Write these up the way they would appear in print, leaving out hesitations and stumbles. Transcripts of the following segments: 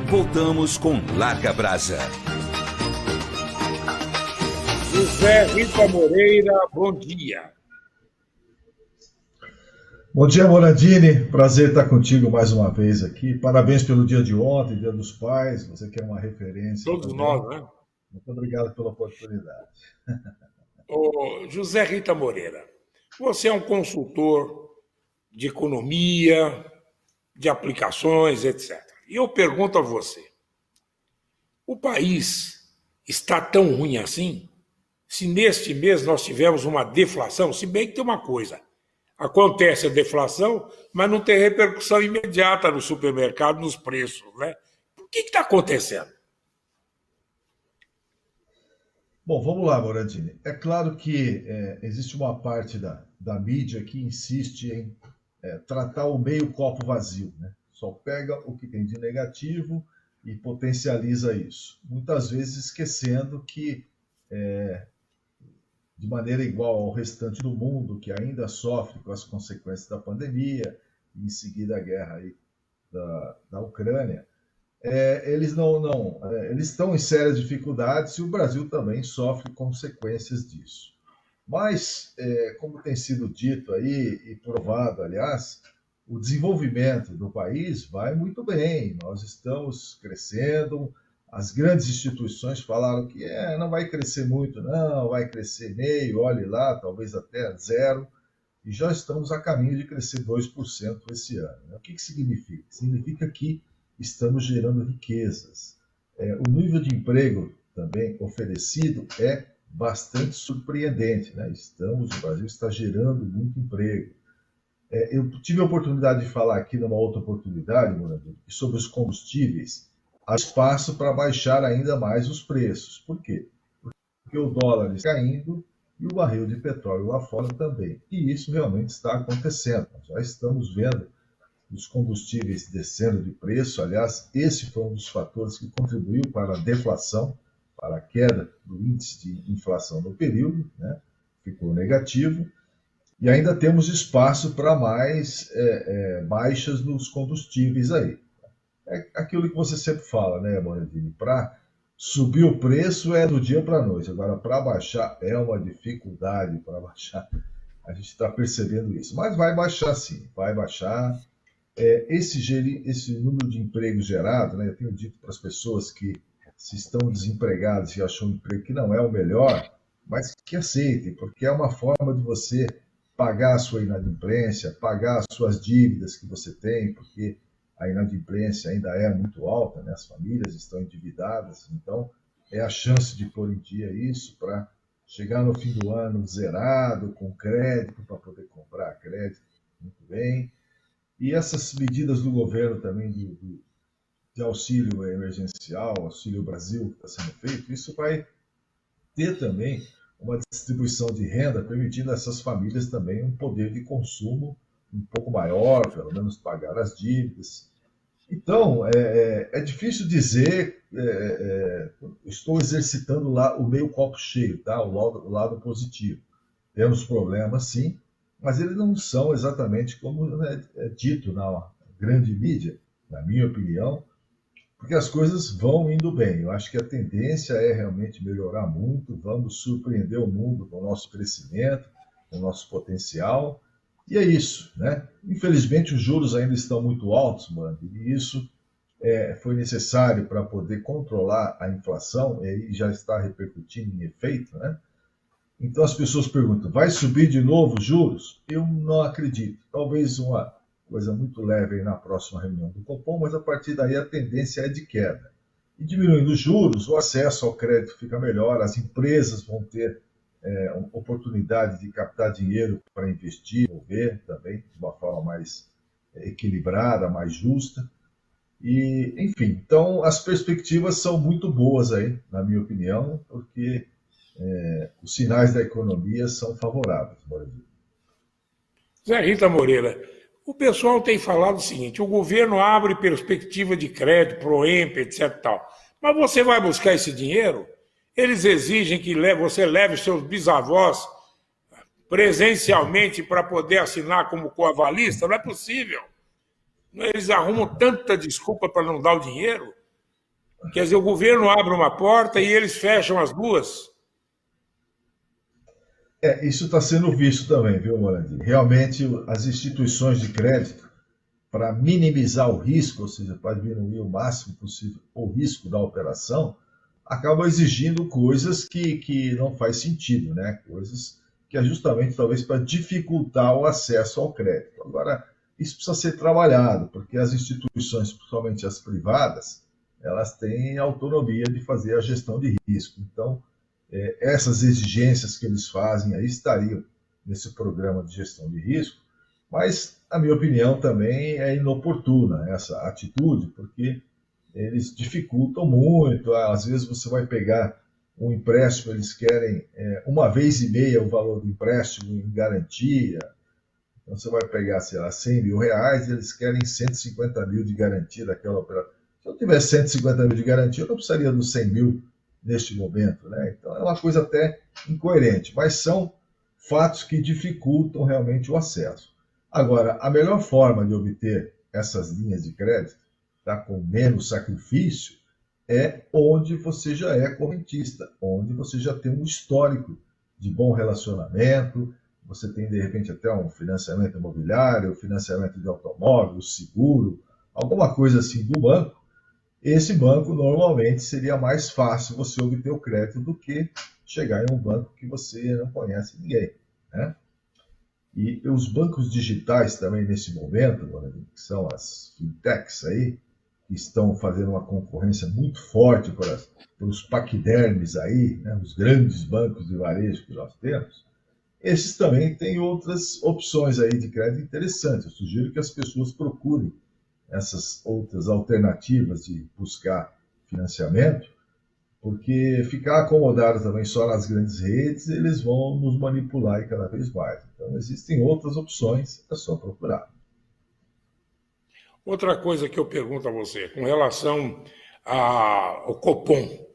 Voltamos com Larga Brasa. José Rita Moreira, bom dia. Bom dia, Morandini. Prazer estar contigo mais uma vez aqui. Parabéns pelo dia de ontem, Dia dos Pais. Você que é uma referência. Todos também. nós, né? Muito obrigado pela oportunidade. Ô, José Rita Moreira, você é um consultor de economia, de aplicações, etc. E eu pergunto a você, o país está tão ruim assim? Se neste mês nós tivemos uma deflação, se bem que tem uma coisa, acontece a deflação, mas não tem repercussão imediata no supermercado, nos preços, né? O que está acontecendo? Bom, vamos lá, Morandini. É claro que existe uma parte da mídia que insiste em tratar o meio copo vazio, né? Só pega o que tem de negativo e potencializa isso. Muitas vezes esquecendo que, de maneira igual ao restante do mundo, que ainda sofre com as consequências da pandemia, e em seguida a guerra aí da Ucrânia, eles estão em sérias dificuldades e o Brasil também sofre consequências disso. Mas, como tem sido dito aí e provado, aliás, o desenvolvimento do país vai muito bem. Nós estamos crescendo. As grandes instituições falaram que não vai crescer muito, não, vai crescer meio, olhe lá, talvez até zero. E já estamos a caminho de crescer 2% esse ano. O que significa? Significa que estamos gerando riquezas. O nível de emprego também oferecido é bastante surpreendente, né? O Brasil está gerando muito emprego. Eu tive a oportunidade de falar aqui numa outra oportunidade, Morandini, sobre os combustíveis. Há espaço para baixar ainda mais os preços. Por quê? Porque o dólar está caindo e o barril de petróleo lá fora também. E isso realmente está acontecendo. Nós já estamos vendo os combustíveis descendo de preço. Aliás, esse foi um dos fatores que contribuiu para a deflação, para a queda do índice de inflação no período, né? Ficou negativo. E ainda temos espaço para mais baixas nos combustíveis aí. É aquilo que você sempre fala, né, Morandini? Para subir o preço é do dia para a noite. Agora, para baixar é uma dificuldade para baixar. A gente está percebendo isso. Mas vai baixar sim, vai baixar. Esse número de empregos gerado, né, eu tenho dito para as pessoas que se estão desempregadas e acham um emprego que não é o melhor, mas que aceitem, porque é uma forma de você pagar a sua inadimplência, pagar as suas dívidas que você tem, porque a inadimplência ainda é muito alta, né? As famílias estão endividadas, então é a chance de pôr em dia isso para chegar no fim do ano zerado, com crédito, para poder comprar crédito, muito bem. E essas medidas do governo também de auxílio emergencial, Auxílio Brasil, que está sendo feito, isso vai ter também uma distribuição de renda, permitindo a essas famílias também um poder de consumo um pouco maior, pelo menos pagar as dívidas. Então, é difícil dizer, estou exercitando lá o meio copo cheio, tá? O lado positivo. Temos problemas, sim, mas eles não são exatamente como é dito na grande mídia, na minha opinião, porque as coisas vão indo bem. Eu acho que a tendência é realmente melhorar muito, vamos surpreender o mundo com o nosso crescimento, com o nosso potencial, e é isso, né? Infelizmente, os juros ainda estão muito altos, mano, e isso foi necessário para poder controlar a inflação, e aí já está repercutindo em efeito, né? Então as pessoas perguntam, vai subir de novo os juros? Eu não acredito. Talvez uma coisa muito leve aí na próxima reunião do Copom, mas a partir daí a tendência é de queda. E diminuindo os juros, o acesso ao crédito fica melhor, as empresas vão ter oportunidade de captar dinheiro para investir, mover também de uma forma mais equilibrada, mais justa. E, enfim, então as perspectivas são muito boas aí, na minha opinião, porque os sinais da economia são favoráveis, Brasil. Zé Rita Moreira, o pessoal tem falado o seguinte, o governo abre perspectiva de crédito, Proemp, etc. Tal, mas você vai buscar esse dinheiro? Eles exigem que você leve seus bisavós presencialmente para poder assinar como coavalista? Não é possível. Eles arrumam tanta desculpa para não dar o dinheiro. Quer dizer, o governo abre uma porta e eles fecham as duas? Isso está sendo visto também, viu, Morandi? Realmente, as instituições de crédito, para minimizar o risco, ou seja, para diminuir o máximo possível o risco da operação, acabam exigindo coisas que não faz sentido, né? Coisas que é justamente talvez para dificultar o acesso ao crédito. Agora, isso precisa ser trabalhado, porque as instituições, principalmente as privadas, elas têm autonomia de fazer a gestão de risco. Então, essas exigências que eles fazem aí estariam nesse programa de gestão de risco, mas, a minha opinião, também é inoportuna essa atitude, porque eles dificultam muito. Às vezes você vai pegar um empréstimo, eles querem uma vez e meia o valor do empréstimo em garantia. Então você vai pegar, sei lá, 100 mil reais e eles querem 150 mil de garantia daquela operação. Se eu tivesse 150 mil de garantia, eu não precisaria dos 100 mil neste momento, né? Então é uma coisa até incoerente, mas são fatos que dificultam realmente o acesso. Agora, a melhor forma de obter essas linhas de crédito, tá, com menos sacrifício, é onde você já é correntista, onde você já tem um histórico de bom relacionamento, você tem, de repente, até um financiamento imobiliário, financiamento de automóvel, seguro, alguma coisa assim do banco. Esse banco, normalmente, seria mais fácil você obter o crédito do que chegar em um banco que você não conhece ninguém, né? E os bancos digitais também, nesse momento, que são as fintechs aí, que estão fazendo uma concorrência muito forte para os paquidermes aí, né, os grandes bancos de varejo que nós temos, esses também têm outras opções aí de crédito interessantes. Eu sugiro que as pessoas procurem essas outras alternativas de buscar financiamento, porque ficar acomodado também só nas grandes redes, eles vão nos manipular cada vez mais. Então, existem outras opções, é só procurar. Outra coisa que eu pergunto a você, com relação ao Copom,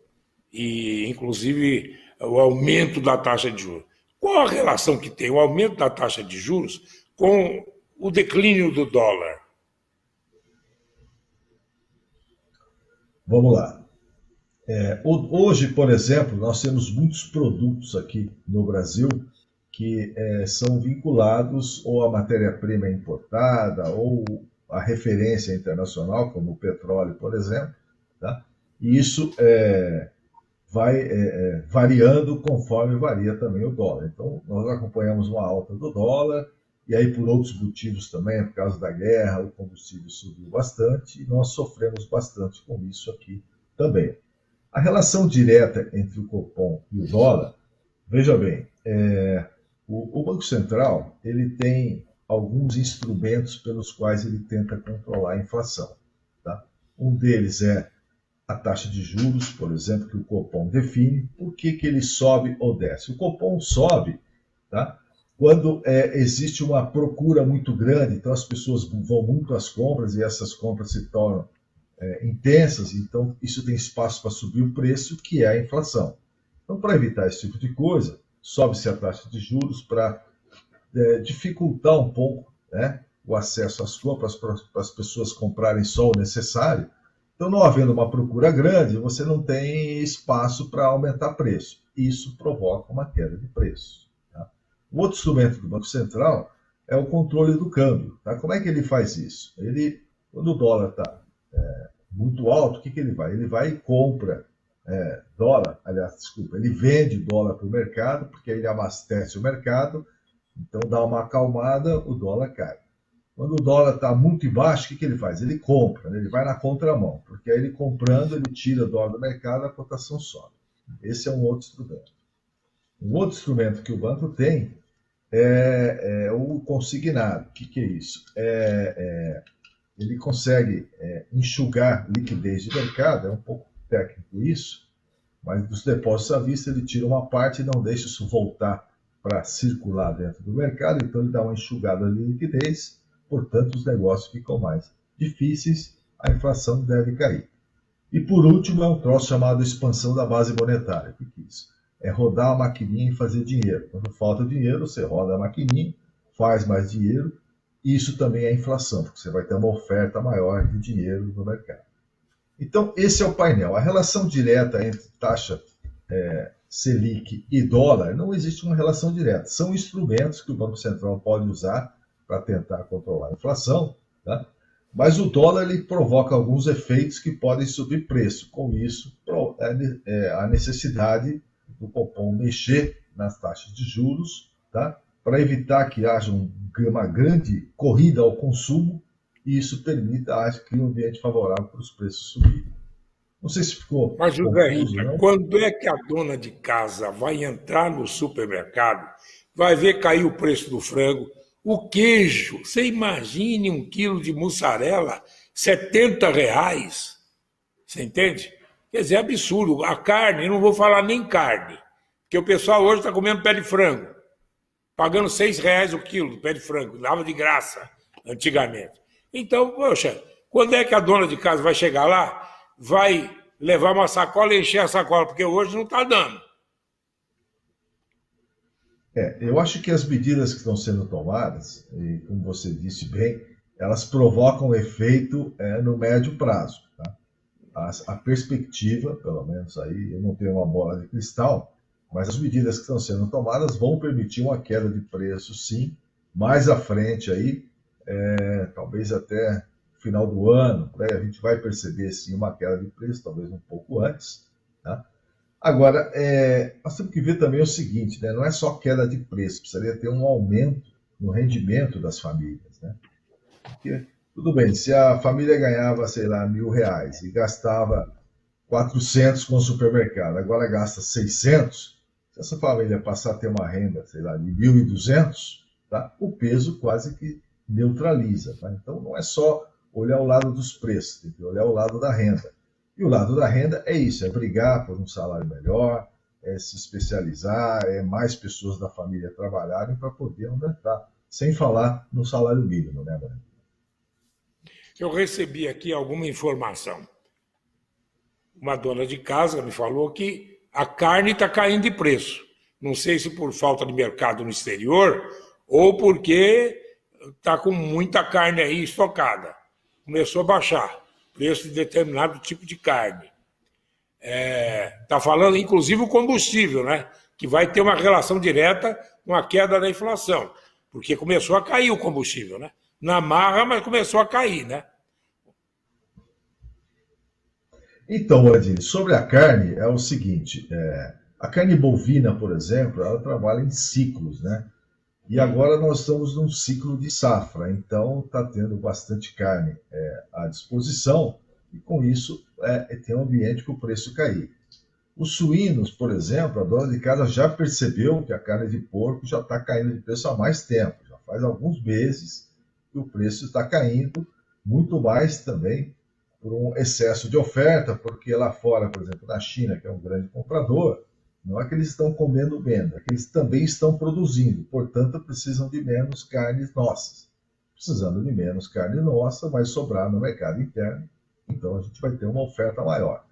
e inclusive o aumento da taxa de juros. Qual a relação que tem o aumento da taxa de juros com o declínio do dólar? Vamos lá. Hoje, por exemplo, nós temos muitos produtos aqui no Brasil que são vinculados ou à matéria-prima importada ou à referência internacional, como o petróleo, por exemplo, tá? E isso vai variando conforme varia também o dólar. Então, nós acompanhamos uma alta do dólar, e aí por outros motivos também, por causa da guerra, o combustível subiu bastante, e nós sofremos bastante com isso aqui também. A relação direta entre o Copom e o dólar, veja bem, o Banco Central ele tem alguns instrumentos pelos quais ele tenta controlar a inflação. Tá? Um deles é a taxa de juros, por exemplo, que o Copom define. Por que ele sobe ou desce? O Copom sobe, tá? Quando existe uma procura muito grande, então as pessoas vão muito às compras e essas compras se tornam intensas, então isso tem espaço para subir o preço, que é a inflação. Então, para evitar esse tipo de coisa, sobe-se a taxa de juros para dificultar um pouco, né, o acesso às compras, para as pessoas comprarem só o necessário. Então, não havendo uma procura grande, você não tem espaço para aumentar preço. Isso provoca uma queda de preço. Tá? O outro instrumento do Banco Central é o controle do câmbio. Tá? Como é que ele faz isso? Quando o dólar está muito alto, o que ele vai? Ele vai e compra dólar, aliás, desculpa, ele vende dólar para o mercado, porque aí ele abastece o mercado, então dá uma acalmada, o dólar cai. Quando o dólar está muito embaixo, o que ele faz? Ele compra, né? Ele vai na contramão, porque aí ele comprando, ele tira o dólar do mercado, a cotação sobe. Esse é um outro instrumento. Um outro instrumento que o banco tem é o consignado. O que é isso? Ele consegue enxugar liquidez de mercado, é um pouco técnico isso, mas dos depósitos à vista ele tira uma parte e não deixa isso voltar para circular dentro do mercado, então ele dá uma enxugada de liquidez, portanto os negócios ficam mais difíceis, a inflação deve cair. E por último é um troço chamado expansão da base monetária. O que é isso? É rodar a maquininha e fazer dinheiro. Quando falta dinheiro, você roda a maquininha, faz mais dinheiro. Isso também é inflação, porque você vai ter uma oferta maior de dinheiro no mercado. Então, esse é o painel. A relação direta entre taxa Selic e dólar, não existe uma relação direta. São instrumentos que o Banco Central pode usar para tentar controlar a inflação, tá? Mas o dólar ele provoca alguns efeitos que podem subir preço. Com isso, a necessidade do Copom mexer nas taxas de juros, tá? Para evitar que haja uma grande corrida ao consumo e isso permita, acho que, um ambiente favorável para os preços subirem. Não sei se ficou Mas, José confuso, Rita, não? quando é que a dona de casa vai entrar no supermercado, vai ver cair o preço do frango, o queijo? Você imagine 1 quilo de mussarela, R$ 70. Você entende? Quer dizer, é absurdo. A carne, não vou falar nem carne, porque o pessoal hoje está comendo pé de frango, pagando R$ 6 o quilo do pé de frango, dava de graça antigamente. Então, poxa, quando é que a dona de casa vai chegar lá, vai levar uma sacola e encher a sacola? Porque hoje não está dando. Eu acho que as medidas que estão sendo tomadas, e como você disse bem, elas provocam efeito no médio prazo. Tá? A perspectiva, pelo menos aí, eu não tenho uma bola de cristal, mas as medidas que estão sendo tomadas vão permitir uma queda de preço, sim, mais à frente aí, talvez até final do ano, a gente vai perceber sim uma queda de preço, talvez um pouco antes. Tá? Agora, nós temos que ver também o seguinte, né? Não é só queda de preço, precisaria ter um aumento no rendimento das famílias. Né? Porque, tudo bem, se a família ganhava, sei lá, R$ 1.000 e gastava 400 com o supermercado, agora gasta 600, se essa família passar a ter uma renda, sei lá, de 1.200, tá? O peso quase que neutraliza. Tá? Então, não é só olhar o lado dos preços, tem que olhar o lado da renda. E o lado da renda é isso, é brigar por um salário melhor, é se especializar, é mais pessoas da família trabalharem para poder aumentar, sem falar no salário mínimo, né, Bruno? Eu recebi aqui alguma informação. Uma dona de casa me falou que a carne está caindo de preço. Não sei se por falta de mercado no exterior ou porque está com muita carne aí estocada. Começou a baixar o preço de determinado tipo de carne. Está falando, inclusive, o combustível, né? Que vai ter uma relação direta com a queda da inflação, porque começou a cair o combustível, né? Na marra, mas começou a cair, né? Então, Odile, sobre a carne, é o seguinte, a carne bovina, por exemplo, ela trabalha em ciclos, né? E agora nós estamos num ciclo de safra, então está tendo bastante carne à disposição e com isso tem um ambiente para o preço cair. Os suínos, por exemplo, a dona de casa já percebeu que a carne de porco já está caindo de preço há mais tempo, já faz alguns meses que o preço está caindo, muito mais também por um excesso de oferta, porque lá fora, por exemplo, na China, que é um grande comprador, não é que eles estão comendo menos, é que eles também estão produzindo, portanto, precisam de menos carnes nossas. Precisando de menos carne nossa, vai sobrar no mercado interno, então a gente vai ter uma oferta maior.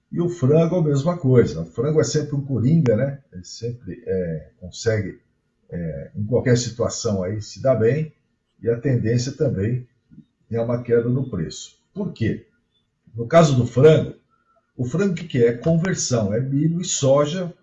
E o frango, a mesma coisa. O frango é sempre um coringa, né? Ele sempre consegue, em qualquer situação, aí, se dar bem, e a tendência também é uma queda no preço. Por quê? No caso do frango, o frango o que é? É conversão, é milho e soja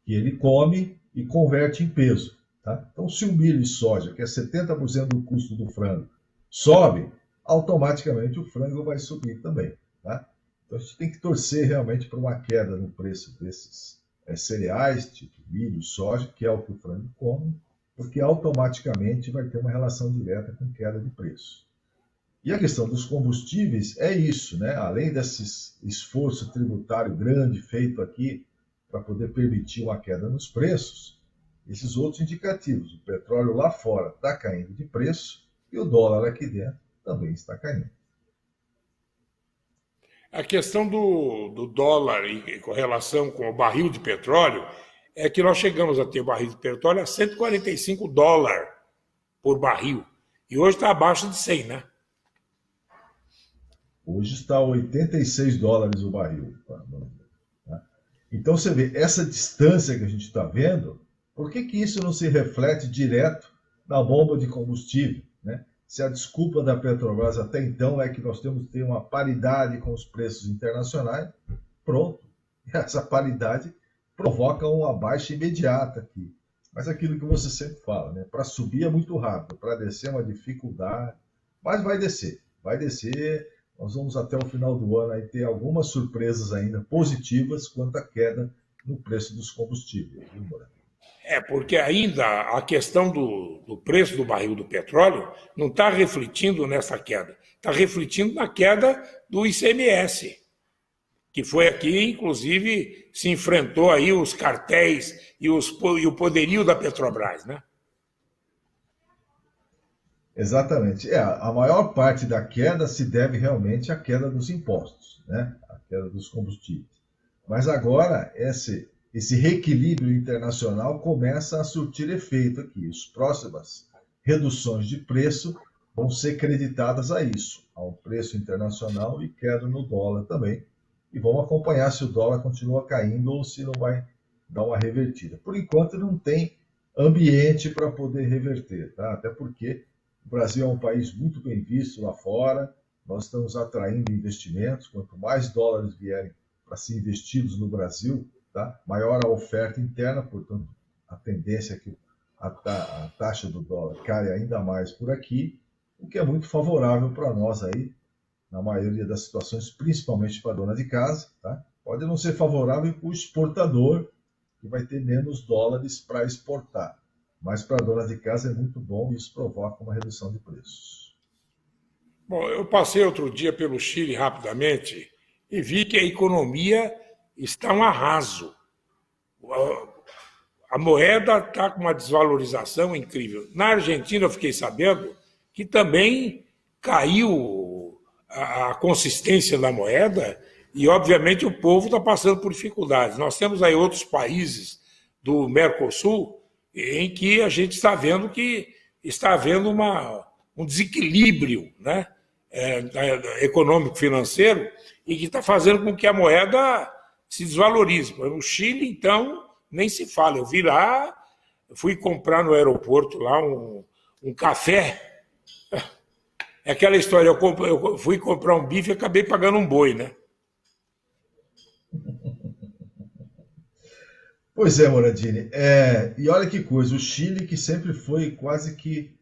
que ele come e converte em peso. Tá? Então, se o milho e soja, que é 70% do custo do frango, sobe, automaticamente o frango vai subir também. Tá? Então, a gente tem que torcer realmente para uma queda no preço desses cereais, tipo milho e soja, que é o que o frango come, porque automaticamente vai ter uma relação direta com queda de preço. E a questão dos combustíveis é isso, né? Além desse esforço tributário grande feito aqui para poder permitir uma queda nos preços, esses outros indicativos, o petróleo lá fora está caindo de preço e o dólar aqui dentro também está caindo. A questão do dólar e com relação com o barril de petróleo é que nós chegamos a ter o barril de petróleo a $145 por barril. E hoje está abaixo de 100, né? Hoje está a $86 o barril. Tá? Então você vê, essa distância que a gente está vendo, por que isso não se reflete direto na bomba de combustível? Né? se a desculpa da Petrobras até então é que nós temos que ter uma paridade com os preços internacionais, pronto. Essa paridade provoca uma baixa imediata aqui. Mas aquilo que você sempre fala, né? Para subir é muito rápido, para descer é uma dificuldade. Mas vai descer, vai descer. Nós vamos até o final do ano aí ter algumas surpresas ainda positivas quanto à queda no preço dos combustíveis, viu, Moura? Porque ainda a questão do preço do barril do petróleo não está refletindo nessa queda, está refletindo na queda do ICMS, que foi aqui, inclusive, se enfrentou aí os cartéis e o poderio da Petrobras, né? Exatamente. A maior parte da queda se deve realmente à queda dos impostos, né? À queda dos combustíveis. Mas agora, esse reequilíbrio internacional começa a surtir efeito aqui. As próximas reduções de preço vão ser creditadas a isso, ao preço internacional e queda no dólar também. E vamos acompanhar se o dólar continua caindo ou se não vai dar uma revertida. Por enquanto, não tem ambiente para poder reverter, tá? Até porque o Brasil é um país muito bem visto lá fora, nós estamos atraindo investimentos, quanto mais dólares vierem para ser investidos no Brasil, tá? Maior a oferta interna, portanto, a tendência é que a taxa do dólar caia ainda mais por aqui, o que é muito favorável para nós aí, na maioria das situações, principalmente para a dona de casa, tá? Pode não ser favorável para o exportador, que vai ter menos dólares para exportar. Mas para a dona de casa é muito bom e isso provoca uma redução de preços. Bom, eu passei outro dia pelo Chile rapidamente e vi que a economia está um arraso. A moeda está com uma desvalorização incrível. Na Argentina, eu fiquei sabendo que também caiu a consistência da moeda e, obviamente, o povo está passando por dificuldades. Nós temos aí outros países do Mercosul em que a gente está vendo que está havendo um desequilíbrio, né, econômico-financeiro e que está fazendo com que a moeda se desvalorize. No Chile, então, nem se fala. Eu vi lá, fui comprar no aeroporto lá um café. É aquela história, eu fui comprar um bife e acabei pagando um boi, né? Pois é, Moradini. E olha que coisa, o Chile, que sempre foi quase que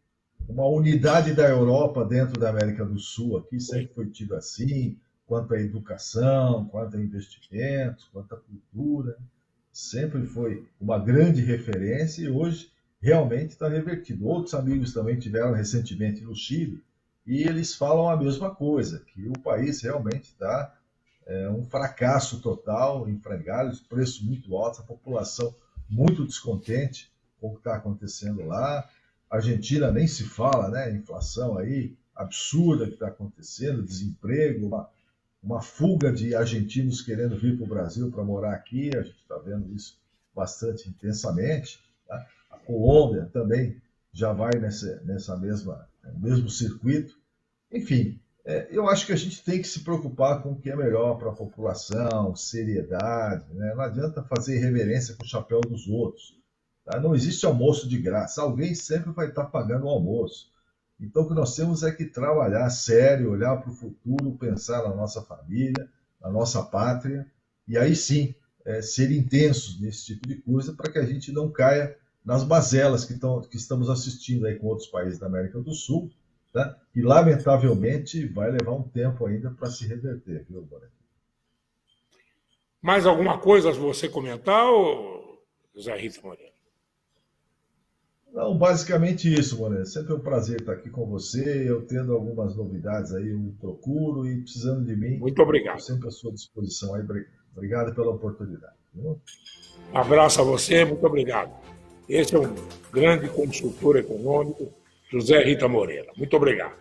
uma unidade da Europa dentro da América do Sul, aqui sempre foi tido assim, quanto à educação, quanto a investimentos, quanto à cultura, sempre foi uma grande referência e hoje realmente está revertido. Outros amigos também tiveram recentemente no Chile e eles falam a mesma coisa, que o país realmente está um fracasso total em frangalhos, preços muito altos, a população muito descontente com o que está acontecendo lá. A Argentina nem se fala, né? A inflação aí absurda que está acontecendo, desemprego, uma fuga de argentinos querendo vir para o Brasil para morar aqui, a gente está vendo isso bastante intensamente. Tá? A Colômbia também já vai no mesmo circuito. Enfim, eu acho que a gente tem que se preocupar com o que é melhor para a população, seriedade, né? Não adianta fazer irreverência com o chapéu dos outros. Tá? Não existe almoço de graça, alguém sempre vai estar pagando o almoço. Então, o que nós temos é que trabalhar sério, olhar para o futuro, pensar na nossa família, na nossa pátria, e aí sim, ser intensos nesse tipo de coisa para que a gente não caia nas mazelas que estamos assistindo aí com outros países da América do Sul, tá? E, lamentavelmente, vai levar um tempo ainda para se reverter, viu, Boré? Mais alguma coisa a você comentar, Zé Rita Moreira? Não, basicamente isso, Moré. Sempre é um prazer estar aqui com você. Eu tendo algumas novidades aí, eu procuro e precisando de mim. Muito obrigado. Estou sempre à sua disposição aí. Obrigado pela oportunidade. Viu? Um abraço a você, muito obrigado. Esse é um grande consultor econômico, José Rita Moreira. Muito obrigado.